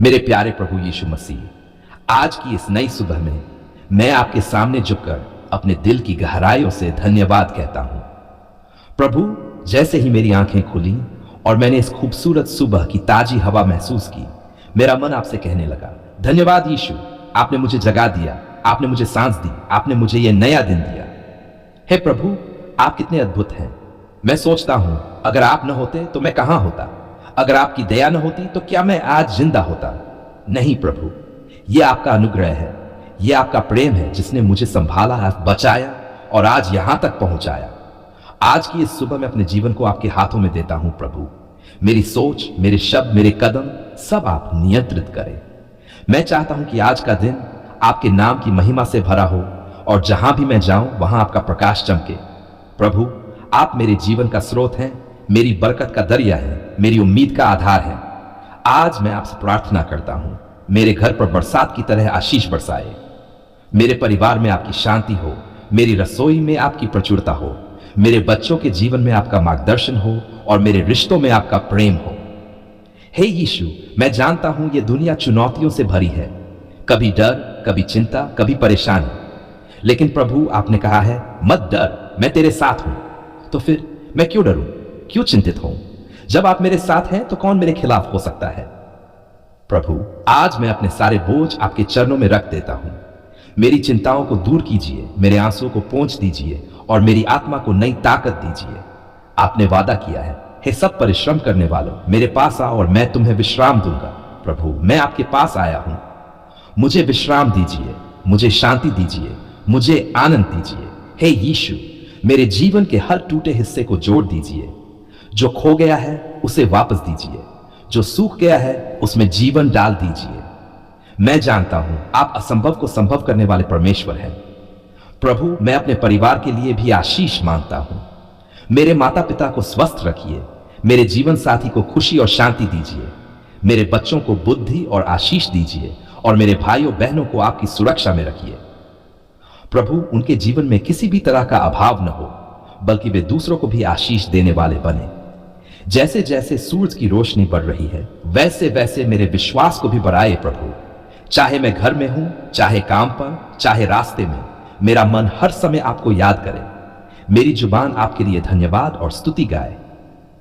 मेरे प्यारे प्रभु यीशु मसीह, आज की इस नई सुबह में मैं आपके सामने झुककर अपने दिल की गहराइयों से धन्यवाद कहता हूं। प्रभु, जैसे ही मेरी आंखें खुली और मैंने इस खूबसूरत सुबह की ताजी हवा महसूस की, मेरा मन आपसे कहने लगा, धन्यवाद यीशु, आपने मुझे जगा दिया, आपने मुझे सांस दी, आपने मुझे यह नया दिन दिया। हे प्रभु, आप कितने अद्भुत हैं। मैं सोचता हूं, अगर आप न होते तो मैं कहां होता, अगर आपकी दया न होती तो क्या मैं आज जिंदा होता। नहीं प्रभु, यह आपका अनुग्रह है, यह आपका प्रेम है जिसने मुझे संभाला, बचाया और आज यहां तक पहुंचाया। आज की इस सुबह मैं अपने जीवन को आपके हाथों में देता हूं प्रभु। मेरी सोच, मेरे शब्द, मेरे कदम सब आप नियंत्रित करें। मैं चाहता हूं कि आज का दिन आपके नाम की महिमा से भरा हो और जहां भी मैं जाऊं वहां आपका प्रकाश चमके। प्रभु, आप मेरे जीवन का स्रोत हैं, मेरी बरकत का दरिया है, मेरी उम्मीद का आधार है। आज मैं आपसे प्रार्थना करता हूं, मेरे घर पर बरसात की तरह आशीष बरसाए, मेरे परिवार में आपकी शांति हो, मेरी रसोई में आपकी प्रचुरता हो, मेरे बच्चों के जीवन में आपका मार्गदर्शन हो और मेरे रिश्तों में आपका प्रेम हो। हे यीशु, मैं जानता हूं यह दुनिया चुनौतियों से भरी है, कभी डर, कभी चिंता, कभी परेशानी, लेकिन प्रभु आपने कहा है, मत डर, मैं तेरे साथ हूं। तो फिर मैं क्यों डरूं, क्यों चिंतित हूं? जब आप मेरे साथ हैं तो कौन मेरे खिलाफ हो सकता है? प्रभु, आज मैं अपने सारे बोझ आपके चरणों में रख देता हूं। मेरी चिंताओं को दूर कीजिए, मेरे आंसुओं को पोंछ दीजिए और मेरी आत्मा को नई ताकत दीजिए। आपने वादा किया है, हे सब परिश्रम करने वालों, मेरे पास आओ और मैं तुम्हें विश्राम दूंगा। प्रभु, मैं आपके पास आया हूं, मुझे विश्राम दीजिए, मुझे शांति दीजिए, मुझे आनंद दीजिए। हे यीशु, मेरे जीवन के हर टूटे हिस्से को जोड़ दीजिए। जो खो गया है उसे वापस दीजिए, जो सूख गया है उसमें जीवन डाल दीजिए। मैं जानता हूं आप असंभव को संभव करने वाले परमेश्वर हैं। प्रभु, मैं अपने परिवार के लिए भी आशीष मांगता हूं। मेरे माता पिता को स्वस्थ रखिए, मेरे जीवन साथी को खुशी और शांति दीजिए, मेरे बच्चों को बुद्धि और आशीष दीजिए और मेरे भाइयों बहनों को आपकी सुरक्षा में रखिए। प्रभु, उनके जीवन में किसी भी तरह का अभाव न हो, बल्कि वे दूसरों को भी आशीष देने वाले बने। जैसे जैसे सूरज की रोशनी बढ़ रही है, वैसे वैसे मेरे विश्वास को भी बढ़ाए प्रभु। चाहे मैं घर में हूं, चाहे काम पर, चाहे रास्ते में, मेरा मन हर समय आपको याद करे। मेरी जुबान आपके लिए धन्यवाद और स्तुति गाए।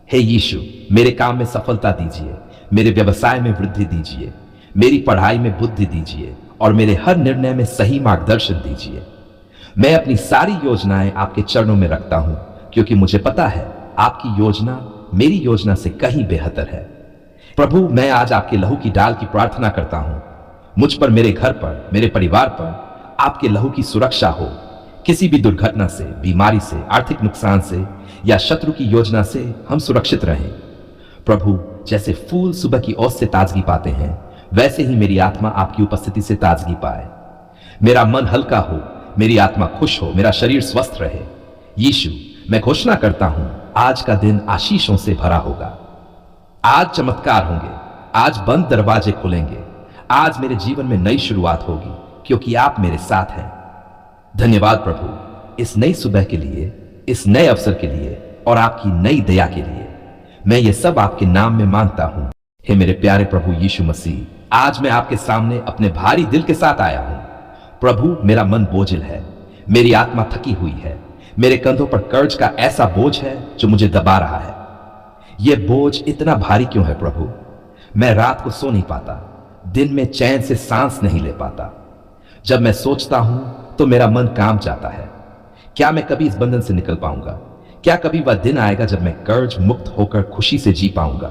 हे यीशु, मेरे काम में सफलता दीजिए, मेरे व्यवसाय में वृद्धि दीजिए, मेरी पढ़ाई में बुद्धि दीजिए और मेरे हर निर्णय में सही मार्गदर्शन दीजिए। मैं अपनी सारी योजनाएं आपके चरणों में रखता हूं, क्योंकि मुझे पता है आपकी योजना मेरी योजना से कहीं बेहतर है। प्रभु, मैं आज आपके लहू की डाल की प्रार्थना करता हूं। मुझ पर, मेरे घर पर, मेरे परिवार पर आपके लहू की सुरक्षा हो। किसी भी दुर्घटना से, बीमारी से, आर्थिक नुकसान से या शत्रु की योजना से हम सुरक्षित रहें। प्रभु, जैसे फूल सुबह की ओस से ताजगी पाते हैं, वैसे ही मेरी आत्मा आपकी उपस्थिति से ताजगी पाए। मेरा मन हल्का हो, मेरी आत्मा खुश हो, मेरा शरीर स्वस्थ रहे। यीशु, मैं घोषणा करता हूं, आज का दिन आशीषों से भरा होगा। आज चमत्कार होंगे, आज बंद दरवाजे खुलेंगे, आज मेरे जीवन में नई शुरुआत होगी, क्योंकि आप मेरे साथ हैं। धन्यवाद प्रभु, इस नई सुबह के लिए, इस नए अवसर के लिए और आपकी नई दया के लिए। मैं ये सब आपके नाम में मांगता हूं। हे मेरे प्यारे प्रभु यीशु मसीह, आज मैं आपके सामने अपने भारी दिल के साथ आया हूं। प्रभु, मेरा मन बोझिल है, मेरी आत्मा थकी हुई है, मेरे कंधों पर कर्ज का ऐसा बोझ है जो मुझे दबा रहा है। यह बोझ इतना भारी क्यों है प्रभु? मैं रात को सो नहीं पाता, दिन में चैन से सांस नहीं ले पाता। जब मैं सोचता हूं तो मेरा मन कांप जाता है। क्या मैं कभी इस बंधन से निकल पाऊंगा? क्या कभी वह दिन आएगा जब मैं कर्ज मुक्त होकर खुशी से जी पाऊंगा?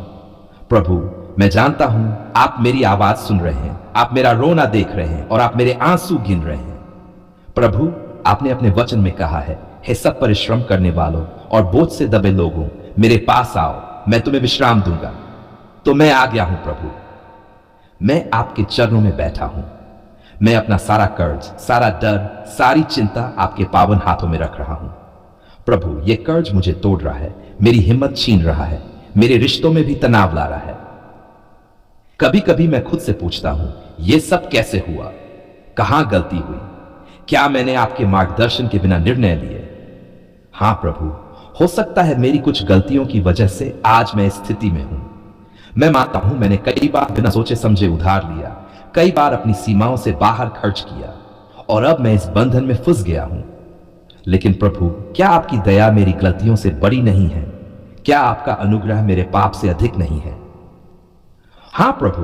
प्रभु, मैं जानता हूं आप मेरी आवाज सुन रहे हैं, आप मेरा रोना देख रहे हैं और आप मेरे आंसू गिन रहे हैं। प्रभु, आपने अपने वचन में कहा है, हे सब परिश्रम करने वालों और बोझ से दबे लोगों, मेरे पास आओ, मैं तुम्हें विश्राम दूंगा। तो मैं आ गया हूं प्रभु, मैं आपके चरणों में बैठा हूं। मैं अपना सारा कर्ज, सारा डर, सारी चिंता आपके पावन हाथों में रख रहा हूं। प्रभु, यह कर्ज मुझे तोड़ रहा है, मेरी हिम्मत छीन रहा है, मेरे रिश्तों में भी तनाव ला रहा है। कभी कभी मैं खुद से पूछता हूं, यह सब कैसे हुआ? कहां गलती हुई? क्या मैंने आपके मार्गदर्शन के बिना निर्णय लिए? हां प्रभु, हो सकता है मेरी कुछ गलतियों की वजह से आज मैं इस स्थिति में हूं। मैं मानता हूं मैंने कई बार बिना सोचे समझे उधार लिया, कई बार अपनी सीमाओं से बाहर खर्च किया और अब मैं इस बंधन में फंस गया हूं। लेकिन प्रभु, क्या आपकी दया मेरी गलतियों से बड़ी नहीं है? क्या आपका अनुग्रह मेरे पाप से अधिक नहीं है? हां प्रभु,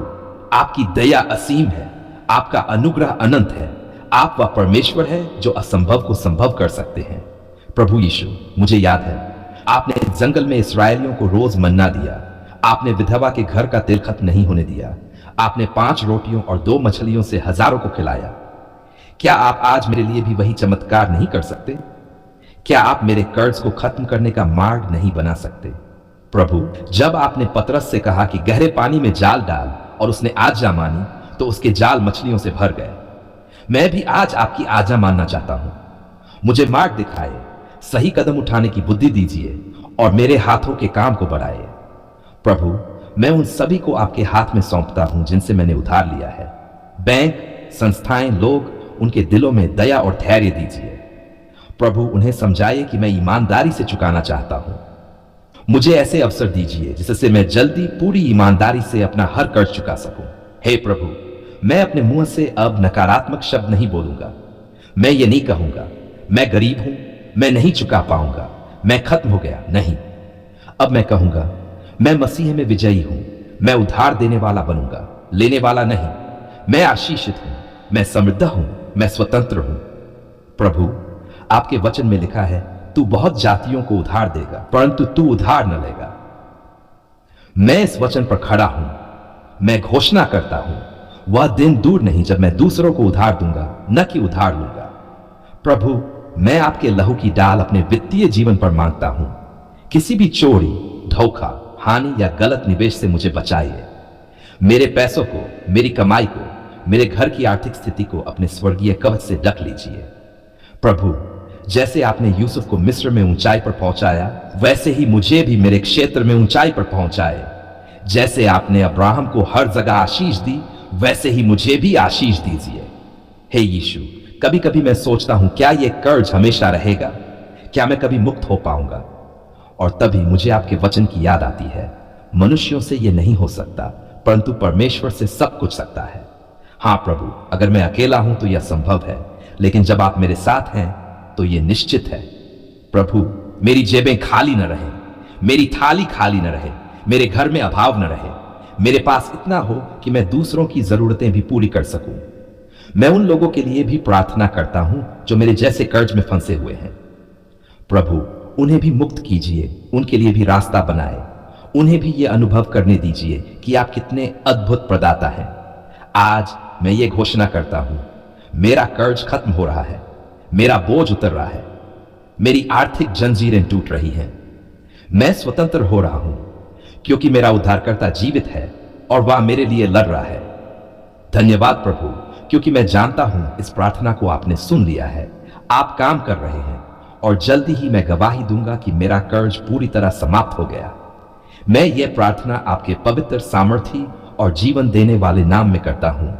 आपकी दया असीम है, आपका अनुग्रह अनंत है। आप वह परमेश्वर है जो असंभव को संभव कर सकते हैं। प्रभु यीशु, मुझे याद है आपने जंगल में इस्राएलियों को रोज मन्ना दिया। आपने विधवा के घर का तेल खत्म नहीं होने दिया। आपने 5 रोटियों और 2 मछलियों से हजारों को खिलाया। क्या आप आज मेरे लिए भी वही चमत्कार नहीं कर सकते? क्या आप मेरे कर्ज को खत्म करने का मार्ग नहीं बना सकते? प्रभु, जब आपने पतरस से कहा कि गहरे पानी में जाल डाल और उसने आज्ञा मानी, तो उसके जाल मछलियों से भर गए। मैं भी आज आपकी आज्ञा मानना चाहता हूं। मुझे मार्ग दिखाए, सही कदम उठाने की बुद्धि दीजिए और मेरे हाथों के काम को बढ़ाए। प्रभु, मैं उन सभी को आपके हाथ में सौंपता हूं जिनसे मैंने उधार लिया है। बैंक, संस्थाएं, लोग, उनके दिलों में दया और धैर्य दीजिए। प्रभु, उन्हें समझाइए कि मैं ईमानदारी से चुकाना चाहता हूं। मुझे ऐसे अवसर दीजिए जिससे मैं जल्दी पूरी ईमानदारी से अपना हर कर्ज चुका सकूं। हे प्रभु, मैं अपने मुंह से अब नकारात्मक शब्द नहीं बोलूंगा। मैं ये नहीं कहूंगा मैं गरीब हूं, मैं नहीं चुका पाऊंगा, मैं खत्म हो गया। नहीं, अब मैं कहूंगा मैं मसीह में विजयी हूं। मैं उधार देने वाला बनूंगा, लेने वाला नहीं। मैं आशीषित हूं, मैं समृद्ध हूं, मैं स्वतंत्र हूं। प्रभु, आपके वचन में लिखा है, तू बहुत जातियों को उधार देगा, परंतु तू उधार न लेगा। मैं इस वचन पर खड़ा हूं। मैं घोषणा करता हूं, वह दिन दूर नहीं जब मैं दूसरों को उधार दूंगा, न कि उधार लूंगा। प्रभु, मैं आपके लहू की डाल अपने वित्तीय जीवन पर मांगता हूं। किसी भी चोरी, धोखा, हानि या गलत निवेश से मुझे बचाइए। मेरे पैसों को, मेरी कमाई को, मेरे घर की आर्थिक स्थिति को अपने स्वर्गीय कवच से ढक लीजिए। प्रभु, जैसे आपने यूसुफ को मिस्र में ऊंचाई पर पहुंचाया, वैसे ही मुझे भी मेरे क्षेत्र में ऊंचाई पर पहुंचाए। जैसे आपने अब्राहम को हर जगह आशीष दी, वैसे ही मुझे भी आशीष दीजिए। हे यीशु, कभी कभी मैं सोचता हूं, क्या यह कर्ज हमेशा रहेगा? क्या मैं कभी मुक्त हो पाऊंगा? और तभी मुझे आपके वचन की याद आती है, मनुष्यों से यह नहीं हो सकता, परंतु परमेश्वर से सब कुछ सकता है। हां प्रभु, अगर मैं अकेला हूं तो यह संभव है, लेकिन जब आप मेरे साथ हैं तो यह निश्चित है। प्रभु, मेरी जेबें खाली न रहें, मेरी थाली खाली न रहे, मेरे घर में अभाव न रहे। मेरे पास इतना हो कि मैं दूसरों की जरूरतें भी पूरी कर सकूं। मैं उन लोगों के लिए भी प्रार्थना करता हूं जो मेरे जैसे कर्ज में फंसे हुए हैं। प्रभु, उन्हें भी मुक्त कीजिए, उनके लिए भी रास्ता बनाए। उन्हें भी यह अनुभव करने दीजिए कि आप कितने अद्भुत प्रदाता हैं। आज मैं ये घोषणा करता हूं, मेरा कर्ज खत्म हो रहा है, मेरा बोझ उतर रहा है, मेरी आर्थिक जंजीरें टूट रही हैं। मैं स्वतंत्र हो रहा हूं क्योंकि मेरा उद्धारकर्ता जीवित है और वह मेरे लिए लड़ रहा है। धन्यवाद प्रभु, क्योंकि मैं जानता हूं इस प्रार्थना को आपने सुन लिया है। आप काम कर रहे हैं और जल्दी ही मैं गवाही दूंगा कि मेरा कर्ज पूरी तरह समाप्त हो गया। मैं यह प्रार्थना आपके पवित्र, सामर्थी और जीवन देने वाले नाम में करता हूं।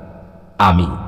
आमीन।